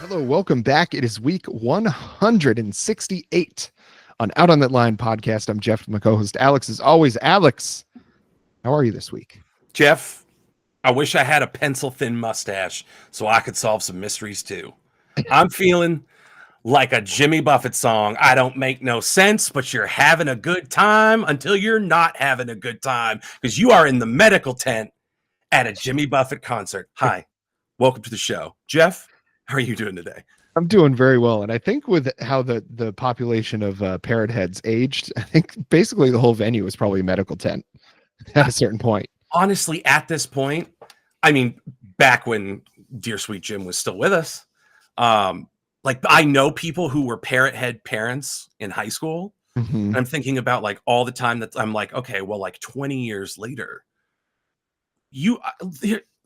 Hello, welcome back. It is week 168 on Out on That Line podcast. I'm Jeff, my co-host Alex. As always, Alex, how are you this week? Jeff, I wish I had a pencil-thin mustache so I could solve some mysteries too. I'm feeling like a Jimmy Buffett song. I don't make no sense, but you're having a good time until you're not having a good time because you are in the medical tent at a Jimmy Buffett concert. Hi, welcome to the show. Jeff, how are you doing today? I'm doing very well, and I think with how the population of parrot heads aged, I think basically the whole venue is probably a medical tent at a certain point. Honestly, at this point, I mean, back when Dear Sweet Jim was still with us, like I know people who were parrot head parents in high school. Mm-hmm. I'm thinking about like all the time that I'm like, okay, well, like 20 years later,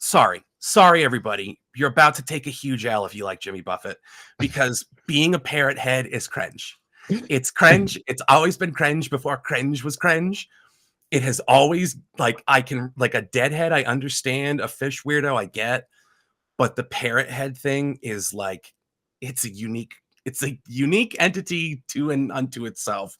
sorry, everybody. You're about to take a huge L if you like Jimmy Buffett, because being a parrot head is cringe. It's cringe. It's always been cringe before cringe was cringe. It has always, like, I can, like, a deadhead, I understand. A fish weirdo, I get. But the parrot head thing is like, it's a unique entity to and unto itself.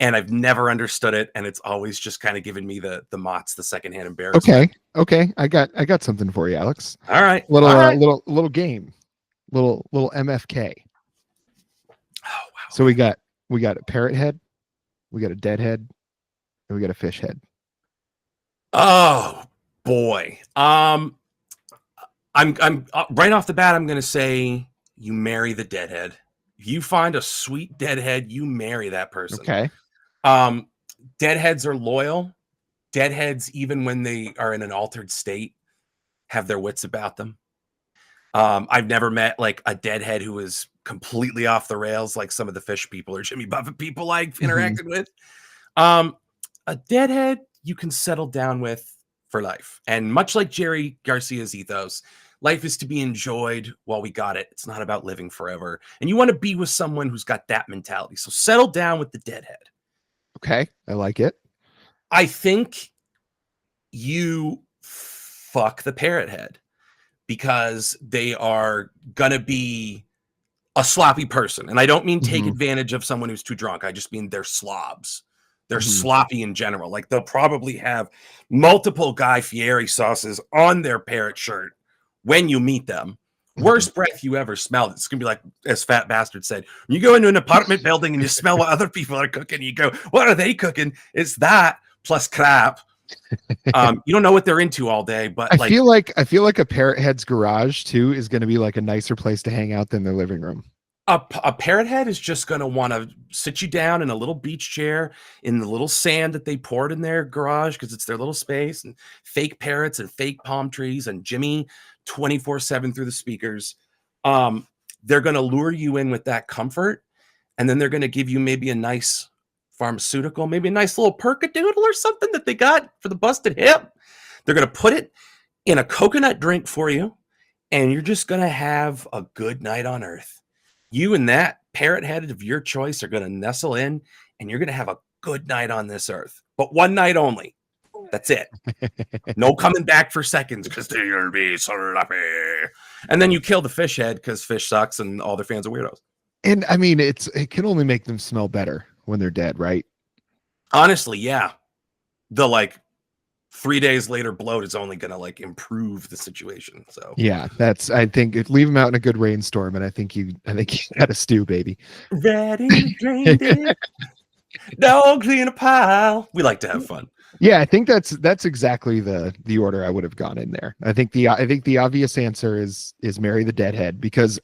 And I've never understood it. And it's always just kind of given me the mots, the secondhand embarrassment. Okay. I got something for you, Alex. All right. Little game. Little MFK. Oh, wow. So we got a parrot head, we got a deadhead, and we got a fish head. Oh boy. I'm right off the bat, I'm gonna say you marry the deadhead. If you find a sweet deadhead, you marry that person. Okay. Deadheads are loyal. Deadheads, even when they are in an altered state, have their wits about them. I've never met like a deadhead who is completely off the rails, like some of the fish people or Jimmy Buffett people I've interacted with. A deadhead you can settle down with for life. And much like Jerry Garcia's ethos, life is to be enjoyed while we got it. It's not about living forever. And you want to be with someone who's got that mentality. So settle down with the deadhead. Okay. I like it. I think you fuck the parrot head because they are going to be a sloppy person. And I don't mean take advantage of someone who's too drunk. I just mean they're slobs. They're sloppy in general. Like they'll probably have multiple Guy Fieri sauces on their parrot shirt when you meet them. Worst breath you ever smelled. It's going to be like, as Fat Bastard said, when you go into an apartment building and you smell what other people are cooking, you go, what are they cooking? It's that plus crap. You don't know what they're into all day, but I feel like a parrot head's garage too is going to be like a nicer place to hang out than their living room. A parrot head is just going to want to sit you down in a little beach chair in the little sand that they poured in their garage because it's their little space, and fake parrots and fake palm trees and Jimmy 24/7 through the speakers. They're going to lure you in with that comfort, and then they're going to give you maybe a nice pharmaceutical, maybe a nice little perkadoodle or something that they got for the busted hip. They're going to put it in a coconut drink for you, and you're just going to have a good night on earth. You and that parrot head of your choice are going to nestle in, and you're going to have a good night on this earth. But one night only. That's it. No coming back for seconds because they're going to be sloppy. And then you kill the fish head because fish sucks and all their fans are weirdos. And I mean, it can only make them smell better when they're dead, right? Honestly, yeah. The like 3 days later bloat is only going to like improve the situation. So yeah, I think leave them out in a good rainstorm, and I think you got a stew, baby. Ready, drained it. Don't clean a pile. We like to have fun. Yeah, I think that's exactly the order I would have gone in there. I think the obvious answer is marry the deadhead, because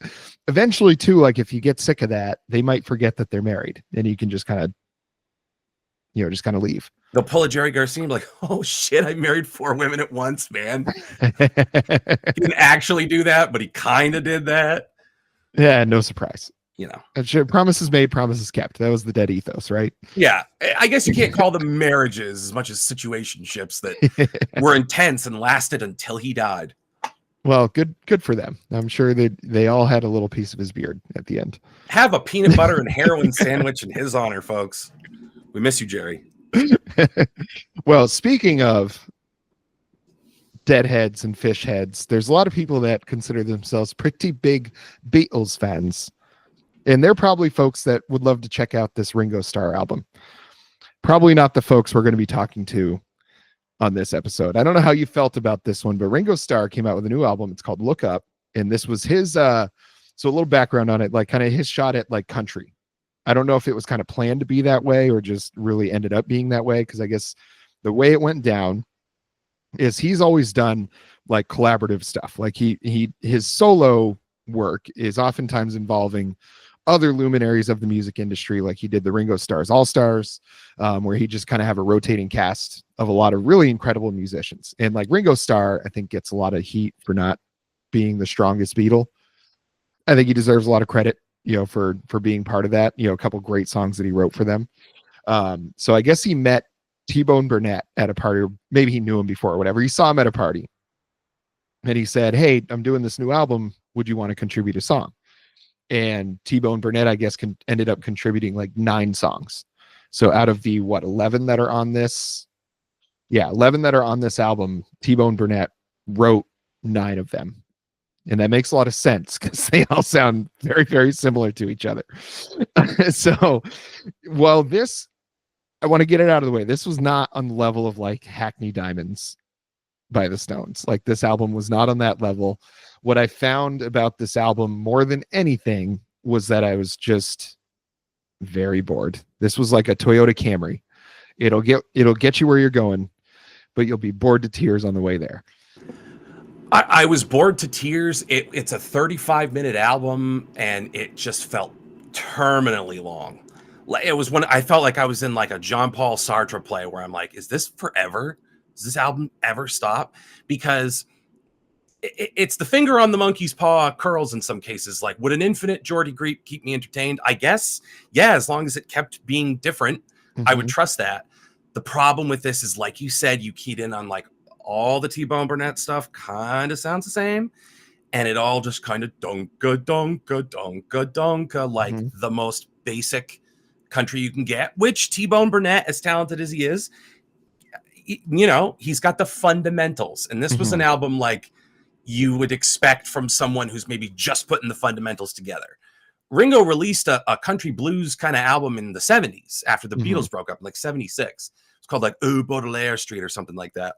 eventually too, like if you get sick of that, they might forget that they're married, and you can just kind of leave. They'll pull a Jerry Garcia and be like, oh shit, I married 4 women at once, man. He didn't actually do that, but he kind of did that. Yeah, no surprise. You know, promises made, promises kept. That was the dead ethos, right? Yeah, I guess you can't call them marriages as much as situationships that were intense and lasted until he died. Well, good for them. I'm sure they all had a little piece of his beard at the end. Have a peanut butter and heroin sandwich in his honor, folks. We miss you, Jerry. Well, speaking of deadheads and fish heads, there's a lot of people that consider themselves pretty big Beatles fans. And they're probably folks that would love to check out this Ringo Starr album. Probably not the folks we're going to be talking to on this episode. I don't know how you felt about this one, but Ringo Starr came out with a new album. It's called Look Up. And this was his, so a little background on it, like kind of his shot at like country. I don't know if it was kind of planned to be that way or just really ended up being that way. Cause I guess the way it went down is he's always done like collaborative stuff. Like his solo work is oftentimes involving other luminaries of the music industry. Like he did the Ringo Starr's All Stars, where he just kind of have a rotating cast of a lot of really incredible musicians. And like Ringo Starr, I think gets a lot of heat for not being the strongest Beatle. I think he deserves a lot of credit, for being part of that, a couple great songs that he wrote for them. So I guess he met T-Bone Burnett at a party, or maybe he knew him before or whatever. He saw him at a party and he said, "Hey, I'm doing this new album. Would you want to contribute a song?" And T-Bone Burnett, I guess, ended up contributing like 9 songs. So out of the 11 that are on this, 11 that are on this album, T-Bone Burnett wrote 9 of them. And that makes a lot of sense because they all sound very, very similar to each other. So while this, I want to get it out of the way. This was not on the level of like Hackney Diamonds by the Stones. Like this album was not on that level. What I found about this album more than anything was that I was just very bored. This was like a Toyota Camry. It'll get you where you're going, but you'll be bored to tears on the way there. I was bored to tears. It's a 35-minute album, and it just felt terminally long. It was when I felt like I was in like a Jean-Paul Sartre play where I'm like, is this forever? Does this album ever stop? Because it's the finger on the monkey's paw curls in some cases. Like, would an infinite Geordie Greek keep me entertained? I guess, yeah, as long as it kept being different, I would trust that. The problem with this is, like you said, you keyed in on like all the T-Bone Burnett stuff kind of sounds the same. And it all just kind of donka, donka, donka, donka, like the most basic country you can get, which T-Bone Burnett, as talented as he is, he's got the fundamentals. And this was an album like you would expect from someone who's maybe just putting the fundamentals together. Ringo released a country blues kind of album in the 70s after the Beatles broke up, like 76. It's called like Baudelaire Street or something like that.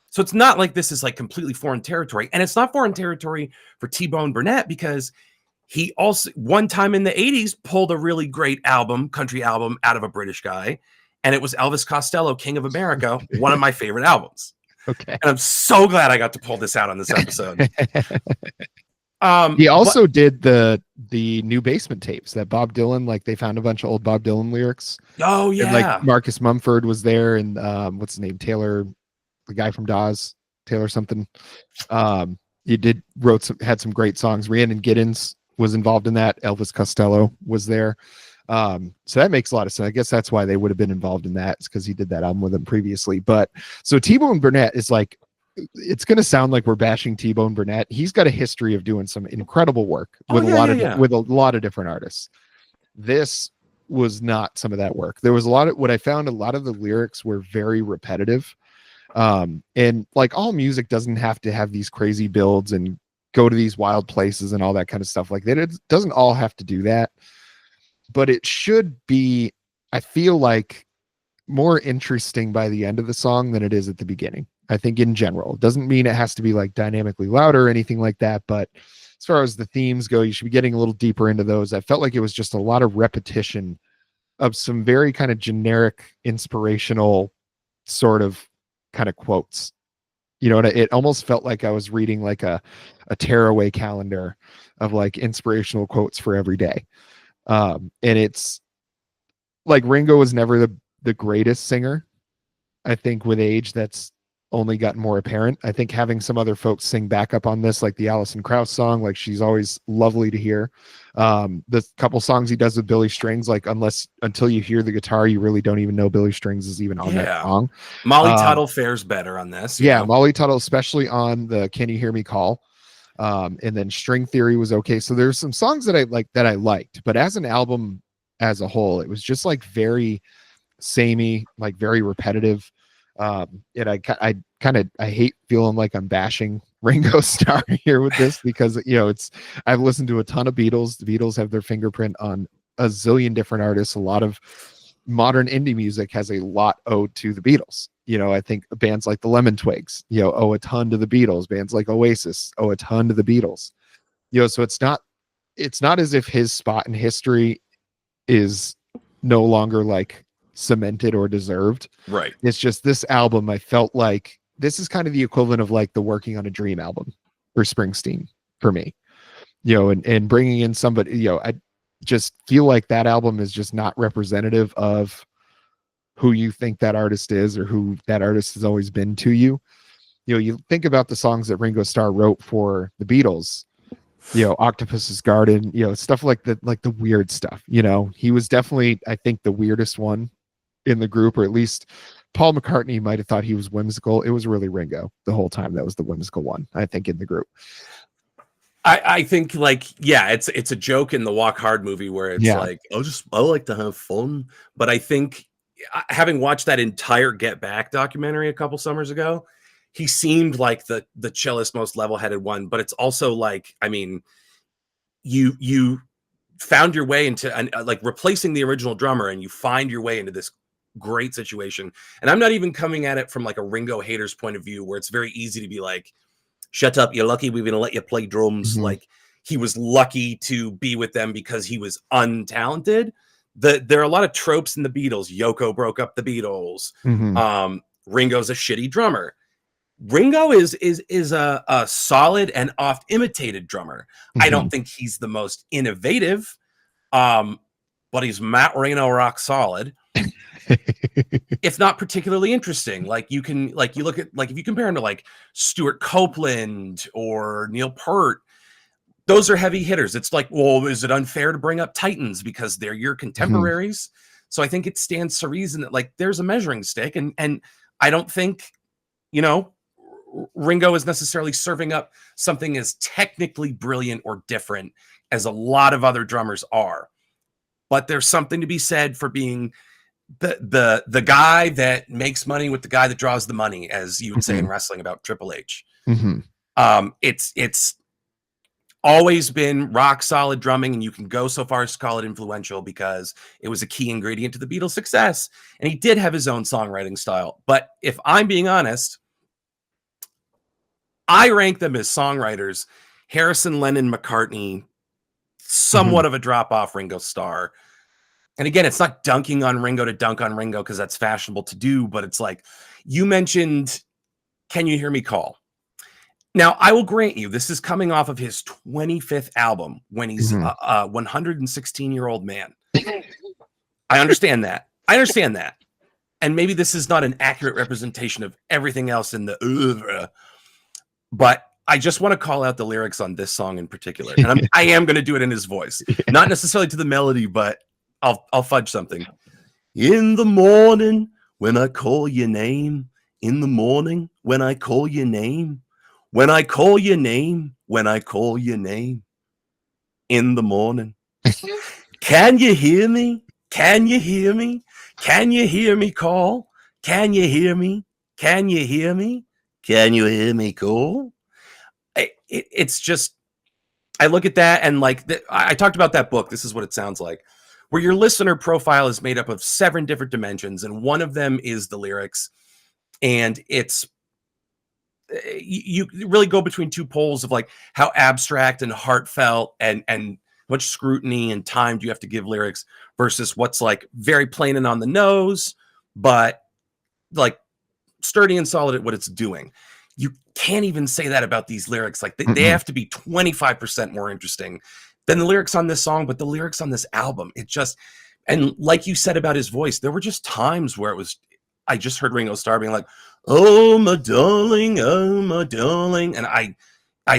So it's not like this is like completely foreign territory. And it's not foreign territory for T-Bone Burnett because he also one time in the 80s pulled a really great country album out of a British guy. And it was Elvis Costello, King of America, one of my favorite albums. Okay. And I'm so glad I got to pull this out on this episode. He also did the new Basement tapes that Bob Dylan, like they found a bunch of old Bob Dylan lyrics. Oh yeah. And like Marcus Mumford was there and what's his name? Taylor, the guy from Dawes, Taylor something. He had some great songs. Rhiannon Giddens was involved in that. Elvis Costello was there. So that makes a lot of sense. I guess that's why they would have been involved in that. It's because he did that album with him previously. But so T-Bone Burnett is like, it's going to sound like we're bashing T-Bone Burnett. He's got a history of doing some incredible work with with a lot of different artists. This was not some of that work. There was what I found, a lot of the lyrics were very repetitive. And like all music doesn't have to have these crazy builds and go to these wild places and all that kind of stuff like that. It doesn't all have to do that, but it should be, I feel like, more interesting by the end of the song than it is at the beginning. I think in general, it doesn't mean it has to be like dynamically louder or anything like that. But as far as the themes go, you should be getting a little deeper into those. I felt like it was just a lot of repetition of some very kind of generic, inspirational sort of kind of quotes. And it almost felt like I was reading like a tearaway calendar of like inspirational quotes for every day. And it's like Ringo was never the greatest singer. I think with age, that's only gotten more apparent. I think having some other folks sing backup on this, like the Alison Krauss song, like she's always lovely to hear. The couple songs he does with Billy Strings, like until you hear the guitar, you really don't even know Billy Strings is even on that song. Molly Tuttle fares better on this. Molly Tuttle, especially on the Can You Hear Me Call? And then String Theory was okay. So there's some songs that I liked, but as an album as a whole, it was just like very samey, like very repetitive. And I kind of I hate feeling like I'm bashing Ringo Starr here with this because it's I've listened to a ton of Beatles. The Beatles have their fingerprint on a zillion different artists. A lot of modern indie music has a lot owed to the Beatles. I think bands like the Lemon Twigs, owe a ton to the Beatles. Bands like Oasis owe a ton to the Beatles. So it's not as if his spot in history is no longer like cemented or deserved. Right. It's just this album, I felt like this is kind of the equivalent of like the Working on a Dream album for Springsteen for me. And bringing in somebody, I just feel like that album is just not representative of who you think that artist is or who that artist has always been to you. You think about the songs that Ringo Starr wrote for the Beatles, Octopus's Garden, stuff like the weird stuff. He was definitely, I think, the weirdest one in the group, or at least Paul McCartney might have thought he was whimsical. It was really Ringo the whole time that was the whimsical one, I think, in the group. I think it's a joke in the Walk Hard movie where it's like, I like to have fun. But I think having watched that entire Get Back documentary a couple summers ago, he seemed like the chillest, most level-headed one. But it's also like, I mean, you found your way into like replacing the original drummer, and you find your way into this great situation. And I'm not even coming at it from like a Ringo hater's point of view, where it's very easy to be like, shut up, you're lucky we're gonna let you play drums. Mm-hmm. Like, he was lucky to be with them because he was untalented. There are a lot of tropes in the Beatles. Yoko broke up the Beatles. Mm-hmm. Ringo's a shitty drummer. Ringo is a solid and oft imitated drummer. Mm-hmm. I don't think he's the most innovative, but he's Matt Reno rock solid. If not particularly interesting. Like, you look at, like, if you compare him to like Stuart Copeland or Neil Peart, those are heavy hitters. It's like, well, is it unfair to bring up Titans because they're your contemporaries? Mm-hmm. So I think it stands to reason that like there's a measuring stick, and I don't think Ringo is necessarily serving up something as technically brilliant or different as a lot of other drummers are. But there's something to be said for being the guy that makes money with the guy that draws the money, as you would say in wrestling about Triple H. Mm-hmm. It's always been rock solid drumming, and you can go so far as to call it influential because it was a key ingredient to the Beatles' success. And he did have his own songwriting style. But if I'm being honest, I rank them as songwriters. Harrison, Lennon, McCartney, somewhat of a drop off Ringo Starr. And again, it's not dunking on Ringo to dunk on Ringo because that's fashionable to do, but it's like, you mentioned Can You Hear Me Call? Now, I will grant you, this is coming off of his 25th album when he's a 116-year-old man. I understand that. And maybe this is not an accurate representation of everything else in the oeuvre, but I just want to call out the lyrics on this song in particular. And I am going to do it in his voice. Not necessarily to the melody, but I'll fudge something. In the morning when I call your name, in the morning when I call your name, when I call your name, when I call your name, in the morning. Can you hear me? Can you hear me? Can you hear me call? Can you hear me? Can you hear me? Can you hear me call? It's just, I look at that and like, I talked about that book. This is what it sounds like, where your listener profile is made up of 7 different dimensions. And one of them is the lyrics. And it's, you really go between 2 poles of like how abstract and heartfelt and much scrutiny and time do you have to give lyrics versus what's like very plain and on the nose, but like sturdy and solid at what it's doing. You can't even say that about these lyrics. Like they have to be 25% more interesting than the lyrics on this song, but the lyrics on this album, it just, and like you said about his voice, there were just times where it was, I just heard Ringo Starr being like, oh my darling, and I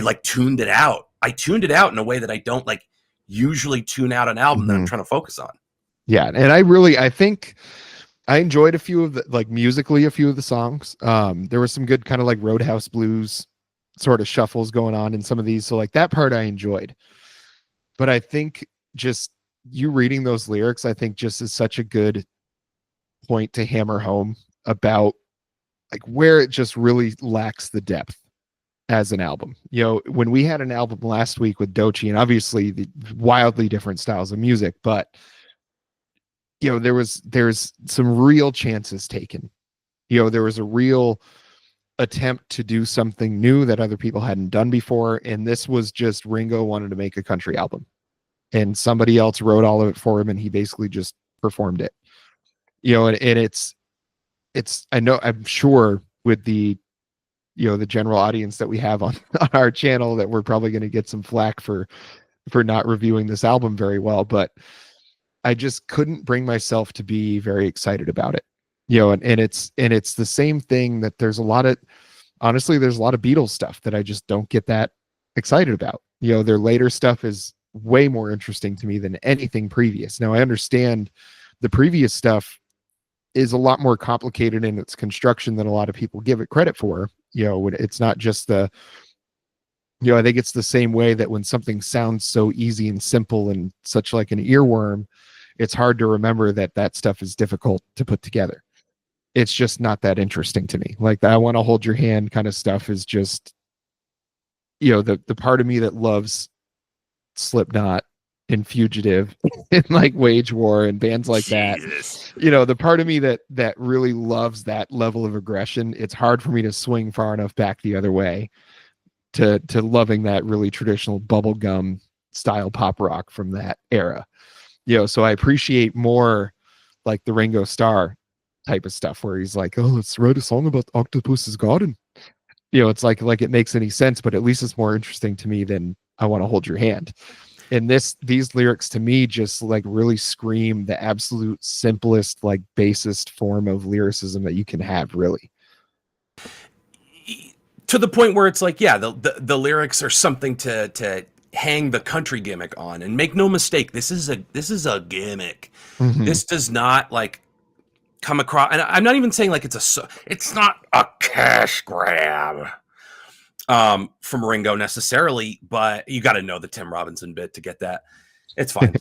like tuned it out. I tuned it out in a way that I don't like usually tune out an album that I'm trying to focus on. Yeah, and I think I enjoyed a few of the, like, musically, a few of the songs. There was some good kind of like Roadhouse Blues sort of shuffles going on in some of these. So like that part I enjoyed. But I think just you reading those lyrics, I think just is such a good point to hammer home about like where it just really lacks the depth as an album. You know, when we had an album last week with Doechii, and obviously the wildly different styles of music, but you know, there's some real chances taken. You know, there was a real attempt to do something new that other people hadn't done before, and this was just Ringo wanted to make a country album, and somebody else wrote all of it for him, and he basically just performed it. You know, and it's I know I'm sure with the the general audience that we have on, on our channel that we're probably going to get some flack for not reviewing this album very well, but I just couldn't bring myself to be very excited about it. You know, and it's the same thing that there's a lot of honestly, there's a lot of Beatles stuff that I just don't get that excited about. You know, their later stuff is way more interesting to me than anything previous. Now I understand the previous stuff is a lot more complicated in its construction than a lot of people give it credit for. You know, it's not just the, you know, I think it's the same way that when something sounds so easy and simple and such like an earworm, it's hard to remember that that stuff is difficult to put together. It's just not that interesting to me. Like the I Want to Hold Your Hand kind of stuff is just, you know, the part of me that loves Slipknot and Fugitive and like Wage War and bands like that. Jesus. You know, the part of me that really loves that level of aggression, it's hard for me to swing far enough back the other way to loving that really traditional bubblegum style pop rock from that era. You know, so I appreciate more like the Ringo Starr type of stuff where he's like, oh, let's write a song about Octopus's garden. You know, it's like it makes any sense, but at least it's more interesting to me than I Want to Hold Your Hand. And these lyrics to me just like really scream the absolute simplest, like basest form of lyricism that you can have, really. To the point where it's like, yeah, the lyrics are something to hang the country gimmick on. And make no mistake, this is a gimmick. Mm-hmm. This does not like come across, and I'm not even saying like it's not a cash grab from Ringo necessarily, but you got to know the Tim Robinson bit to get that. It's fine.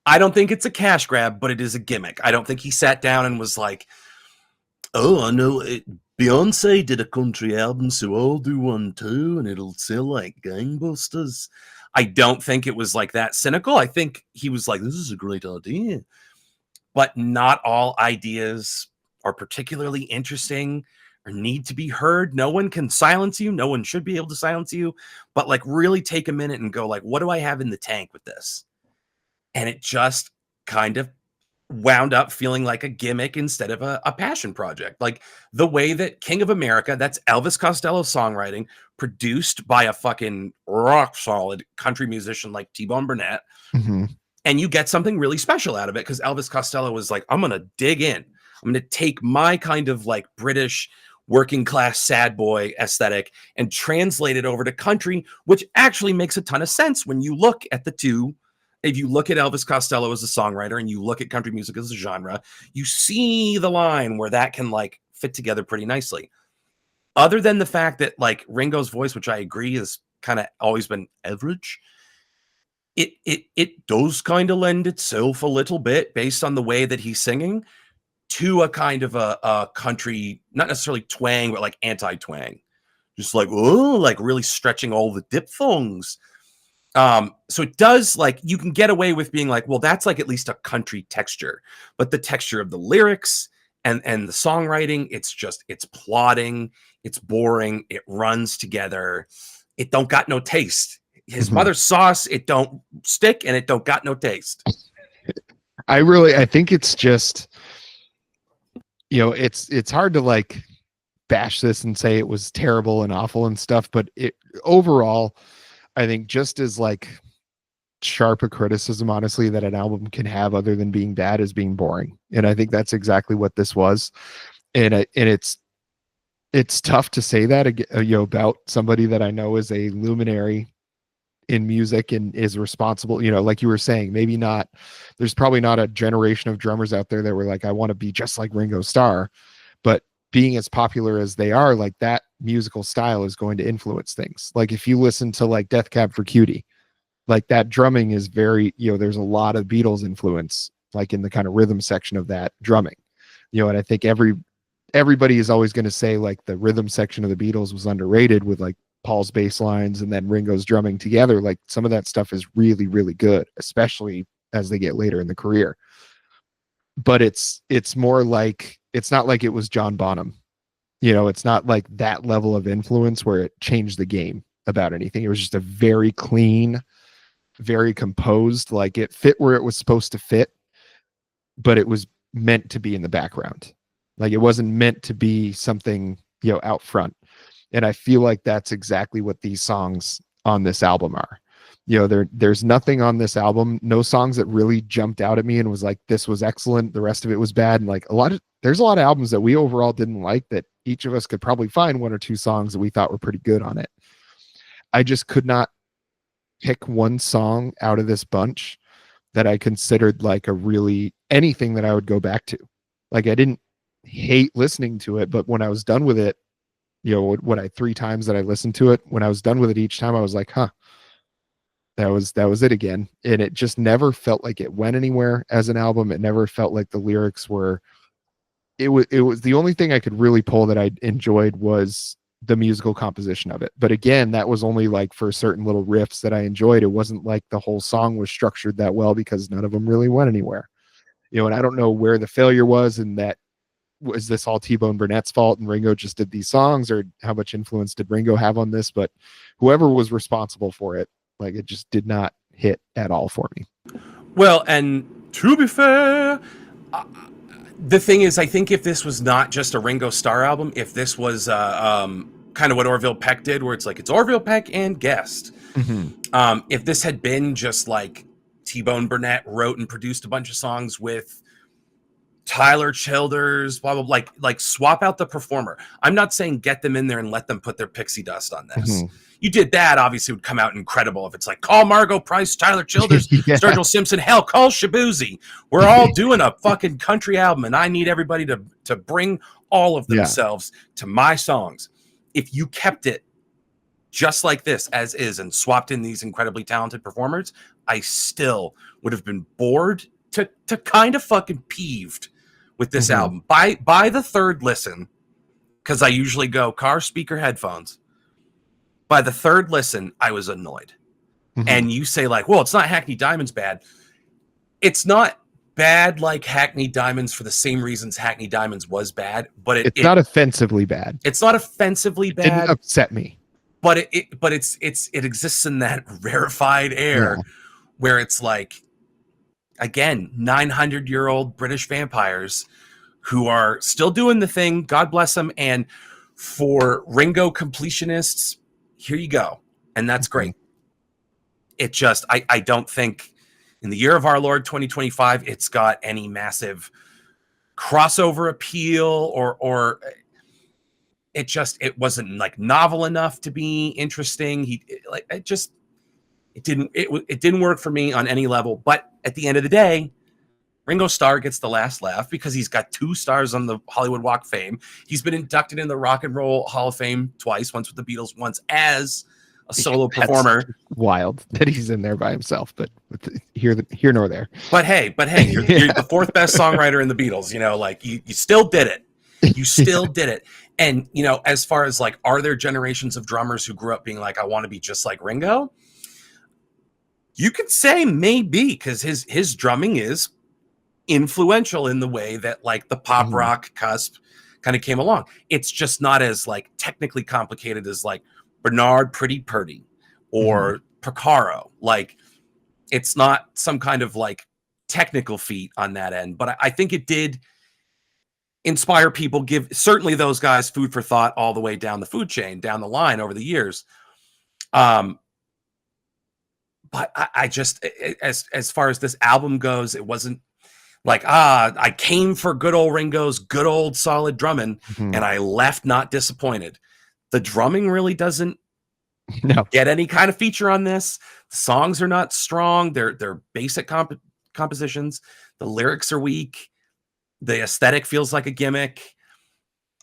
I don't think it's a cash grab, but it is a gimmick. I don't think he sat down and was like, oh, I know it. Beyonce did a country album, so I'll do one too, and it'll sell like gangbusters. I don't think it was like that cynical. I think he was like, this is a great idea. But not all ideas are particularly interesting or need to be heard. No one can silence you. No one should be able to silence you. But like really take a minute and go like, what do I have in the tank with this? And it just kind of wound up feeling like a gimmick instead of a passion project. Like the way that King of America, that's Elvis Costello's songwriting, produced by a fucking rock solid country musician like T-Bone Burnett. Mm-hmm. And you get something really special out of it because Elvis Costello was like, I'm going to dig in. I'm going to take my kind of like British working class sad boy aesthetic and translate it over to country, which actually makes a ton of sense when you look at the two. If you look at Elvis Costello as a songwriter and you look at country music as a genre, you see the line where that can like fit together pretty nicely. Other than the fact that like Ringo's voice, which I agree has kind of always been average, it does kind of lend itself a little bit based on the way that he's singing to a kind of a country, not necessarily twang, but like anti-twang. Just like, oh, like really stretching all the diphthongs. So it does like you can get away with being like, well, that's like at least a country texture, but the texture of the lyrics and the songwriting, it's plodding, it's boring, it runs together, it don't got no taste. His Mm-hmm. mother's sauce, it don't stick and it don't got no taste. I think it's just, you know, it's hard to like bash this and say it was terrible and awful and stuff, but it overall, I think just as like sharp a criticism, honestly, that an album can have other than being bad is being boring. And I think that's exactly what this was. And it's tough to say that, you know, about somebody that I know is a luminary in music and is responsible, you know, like you were saying, maybe not, there's probably not a generation of drummers out there that were like, I want to be just like Ringo Starr, but being as popular as they are, like that musical style is going to influence things. Like if you listen to like Death Cab for Cutie, like that drumming is very, you know, there's a lot of Beatles influence, like in the kind of rhythm section of that drumming, you know, and I think everybody is always going to say like the rhythm section of the Beatles was underrated with like Paul's bass lines and then Ringo's drumming together. Like some of that stuff is really, really good, especially as they get later in the career. But it's more like it's not like it was John Bonham. You know, it's not like that level of influence where it changed the game about anything. It was just a very clean, very composed, like it fit where it was supposed to fit, but it was meant to be in the background. Like it wasn't meant to be something, you know, out front. And I feel like that's exactly what these songs on this album are. You know, there's nothing on this album, no songs that really jumped out at me and was like, this was excellent. The rest of it was bad. And like there's a lot of albums that we overall didn't like that each of us could probably find one or two songs that we thought were pretty good on it. I just could not pick one song out of this bunch that I considered like a really anything that I would go back to. Like I didn't hate listening to it, but when I was done with it, you know, what I 3 times that I listened to it, when I was done with it each time, I was like, huh, that was it again. And it just never felt like it went anywhere as an album. It never felt like the lyrics were it was the only thing I could really pull that I enjoyed was the musical composition of it. But again, that was only like for certain little riffs that I enjoyed. It wasn't like the whole song was structured that well because none of them really went anywhere. You know, and I don't know where the failure was, and that was this all T-Bone Burnett's fault and Ringo just did these songs, or how much influence did Ringo have on this? But whoever was responsible for it, like it just did not hit at all for me. Well, and to be fair, the thing is, I think if this was not just a Ringo Starr album, if this was kind of what Orville Peck did, where it's like it's Orville Peck and guest, if this had been just like T-Bone Burnett wrote and produced a bunch of songs with Tyler Childers, blah blah, like swap out the performer. I'm not saying get them in there and let them put their pixie dust on this. You did that, obviously, would come out incredible. If it's like call Margot Price, Tyler Childers, Yeah. Sturgill Simpson, hell, call Shabuzi. We're all doing a fucking country album, and I need everybody to bring all of themselves to my songs. If you kept it just like this as is and swapped in these incredibly talented performers, I still would have been bored to kind of fucking peeved with this album. By the third listen, because I usually go car, speaker, headphones. By the third listen, I was annoyed. And you say like, well, it's not Hackney Diamonds bad. It's not bad like Hackney Diamonds for the same reasons Hackney Diamonds was bad, but it's not offensively bad. It's not offensively bad. It didn't upset me. But it exists in that rarefied air where it's like, again, 900-year-old British vampires who are still doing the thing. God bless them. And for Ringo completionists, here you go. And that's great. It just, I don't think in the year of our Lord 2025, it's got any massive crossover appeal or it wasn't like novel enough to be interesting. It didn't work for me on any level. But at the end of the day, Ringo Starr gets the last laugh because he's got 2 stars on the Hollywood Walk of Fame. He's been inducted in the Rock and Roll Hall of Fame twice, once with the Beatles, once as a solo performer. Wild that he's in there by himself, but here nor there. But hey, you're the 4th best songwriter in the Beatles. You know, like you still did it. You still did it. And, you know, as far as like, are there generations of drummers who grew up being like, I want to be just like Ringo? You could say maybe, because his drumming is influential in the way that like the pop rock cusp kind of came along. It's just not as like technically complicated as like Bernard Pretty Purdy or Porcaro. Like it's not some kind of like technical feat on that end, but I think it did inspire people, give certainly those guys food for thought all the way down the food chain, down the line over the years. But I just, as far as this album goes, it wasn't like, I came for good old Ringo's good old solid drumming and I left not disappointed. The drumming really doesn't get any kind of feature on this. The songs are not strong. They're basic compositions. The lyrics are weak. The aesthetic feels like a gimmick.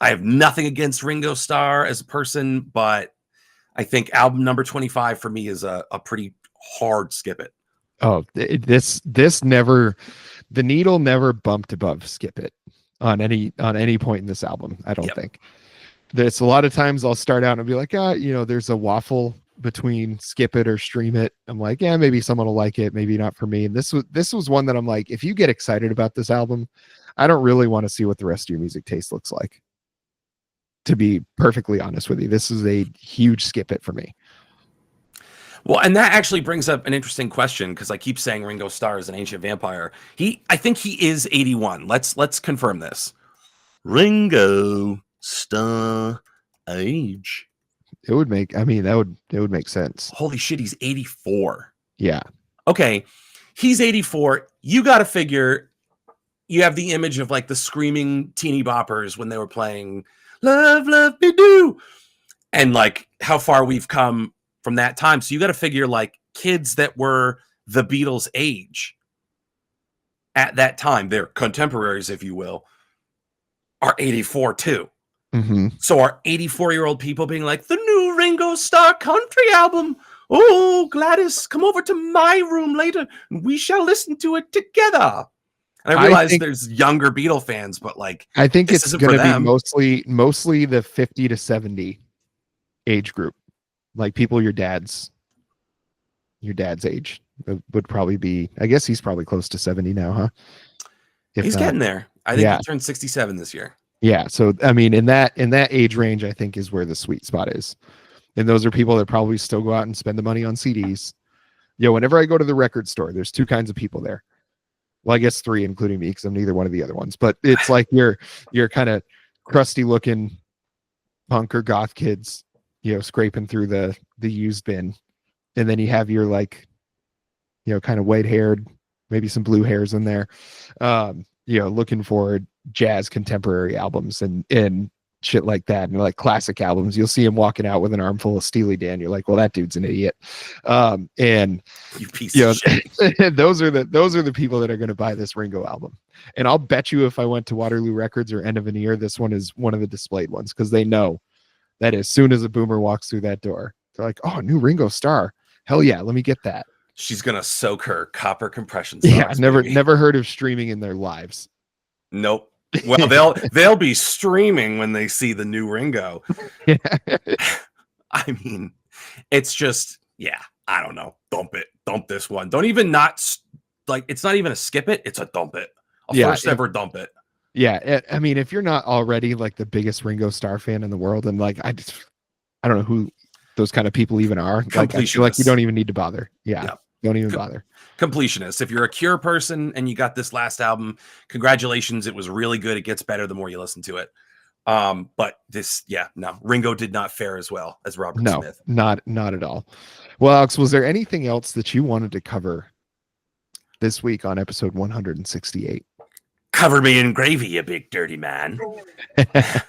I have nothing against Ringo Starr as a person, but I think album number 25 for me is a pretty hard skip it. Oh, this never, the needle never bumped above skip it. on any point in this album. I don't Yep. think. There's a lot of times I'll start out and be like, there's a waffle between skip it or stream it. I'm like, yeah, maybe someone will like it, maybe not for me. And this was one that I'm like, if you get excited about this album, I don't really want to see what the rest of your music taste looks like. To be perfectly honest with you, this is a huge skip it for me. Well, and that actually brings up an interesting question because I keep saying Ringo Starr is an ancient vampire. I think he is 81. Let's confirm this. Ringo Starr age. It would make, I mean, it would make sense. Holy shit, he's 84. Yeah. Okay, he's 84. You got to figure you have the image of like the screaming teeny boppers when they were playing Love, Love Me Do, and like how far we've come from that time. So you got to figure like kids that were the Beatles' age at that time, their contemporaries, if you will, are 84 too. Mm-hmm. So are 84-year-old people being like, the new Ringo Starr country album. Oh, Gladys, come over to my room later. And we shall listen to it together. And I realize there's younger Beatle fans, but like, I think it's going to be mostly the 50 to 70 age group, like people your dad's age would probably be. I guess he's probably close to 70 now, huh? He's getting there. I think he turned 67 this year. Yeah, so I mean, in that age range, I think is where the sweet spot is, and those are people that probably still go out and spend the money on CDs. Whenever I go to the record store, there's two kinds of people there. Well, I guess three, including me, because I'm neither one of the other ones. But it's like you're kind of crusty looking punk or goth kids, scraping through the used bin, and then you have your like, kind of white haired, maybe some blue hairs in there, looking for jazz contemporary albums and shit like that, and like classic albums. You'll see him walking out with an armful of Steely Dan. You're like, well, that dude's an idiot. And you piece of shit. those are the people that are going to buy this Ringo album. And I'll bet you if I went to Waterloo Records or End of Veneer, this one is one of the displayed ones, because they know that as soon as a boomer walks through that door, they're like, oh, new Ringo Starr. Hell yeah, let me get that. She's gonna soak her copper compression socks. Yeah, never heard of streaming in their lives. Nope. Well, they'll be streaming when they see the new Ringo. I mean, it's just, yeah, I don't know. Dump this one. Don't even it's not even a skip it. It's a dump it. First ever dump it. Yeah. I mean, if you're not already like the biggest Ringo Starr fan in the world, and like, I don't know who those kind of people even are. Like, I feel like you don't even need to bother. Yeah. Don't even bother. Completionist. If you're a Cure person and you got this last album, congratulations. It was really good. It gets better the more you listen to it. But Ringo did not fare as well as Robert Smith. Not at all. Well, Alex, was there anything else that you wanted to cover this week on episode 168? Cover me in gravy, you big dirty man. There's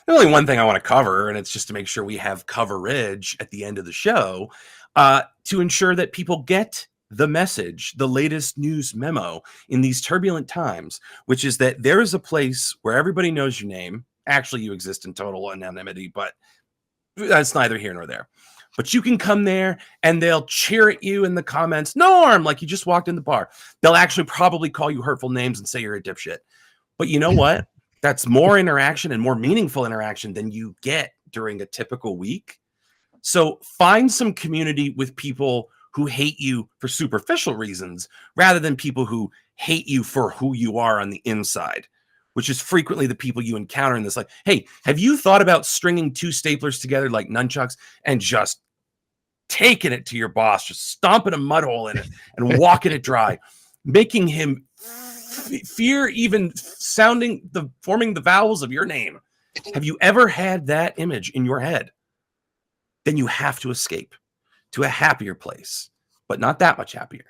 only one thing I want to cover, and it's just to make sure we have coverage at the end of the show, to ensure that people get the message, the latest news memo in these turbulent times, which is that there is a place where everybody knows your name. Actually, you exist in total anonymity, but that's neither here nor there. But you can come there and they'll cheer at you in the comments, Norm, like you just walked in the bar. They'll actually probably call you hurtful names and say you're a dipshit. But you know what? That's more interaction and more meaningful interaction than you get during a typical week. So find some community with people who hate you for superficial reasons rather than people who hate you for who you are on the inside, which is frequently the people you encounter in this. Like, hey, have you thought about stringing two staplers together like nunchucks and just taking it to your boss, just stomping a mud hole in it and walking it dry, making him fear even forming the vowels of your name? Have you ever had that image in your head? Then you have to escape to a happier place, but not that much happier.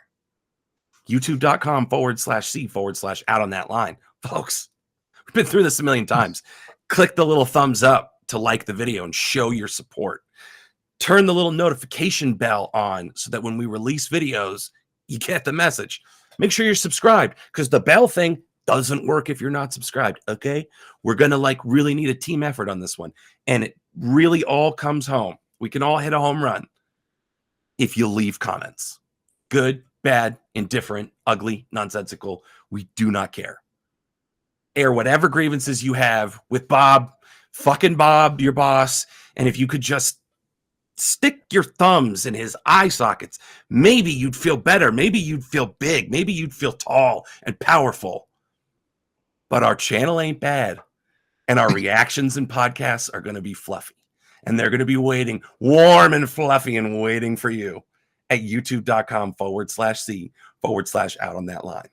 YouTube.com/C/out on that line. Folks, we've been through this a million times. Click the little thumbs up to like the video and show your support. Turn the little notification bell on so that when we release videos, you get the message. Make sure you're subscribed, because the bell thing doesn't work if you're not subscribed, okay? We're going to really need a team effort on this one. And it really all comes home. We can all hit a home run if you leave comments. Good, bad, indifferent, ugly, nonsensical. We do not care. air whatever grievances you have with Bob, fucking Bob, your boss. And if you could just stick your thumbs in his eye sockets, maybe you'd feel better. Maybe you'd feel big. Maybe you'd feel tall and powerful. But our channel ain't bad. And our reactions and podcasts are going to be fluffy. And they're going to be waiting, warm and fluffy, and waiting for you at youtube.com/C/out on that line.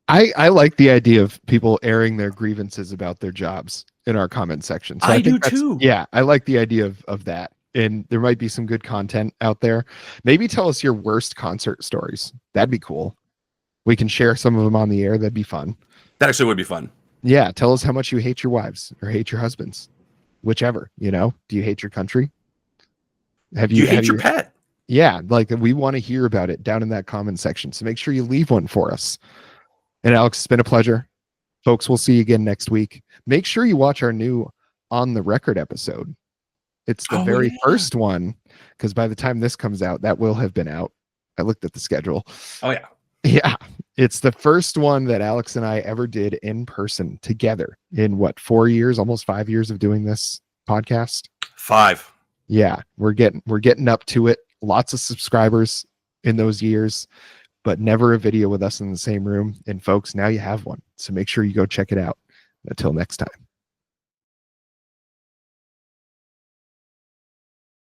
I like the idea of people airing their grievances about their jobs in our comment section. So I do think too. Yeah, I like the idea of that. And there might be some good content out there. Maybe tell us your worst concert stories. That'd be cool. We can share some of them on the air. That'd be fun. That actually would be fun. Yeah, tell us how much you hate your wives or hate your husbands. Whichever, you know. Do you hate your country? Do you hate your pet? Yeah, like we want to hear about it down in that comment section. So make sure you leave one for us. And Alex, it's been a pleasure. Folks, we'll see you again next week. Make sure you watch our new On the Record episode. It's the very first one, because by the time this comes out, that will have been out. I looked at the schedule. Oh, yeah. Yeah. It's the first one that Alex and I ever did in person together in what, 4 years, almost 5 years of doing this podcast. 5. Yeah. We're getting up to it. Lots of subscribers in those years, but never a video with us in the same room. And folks, now you have one. So make sure you go check it out. Until next time.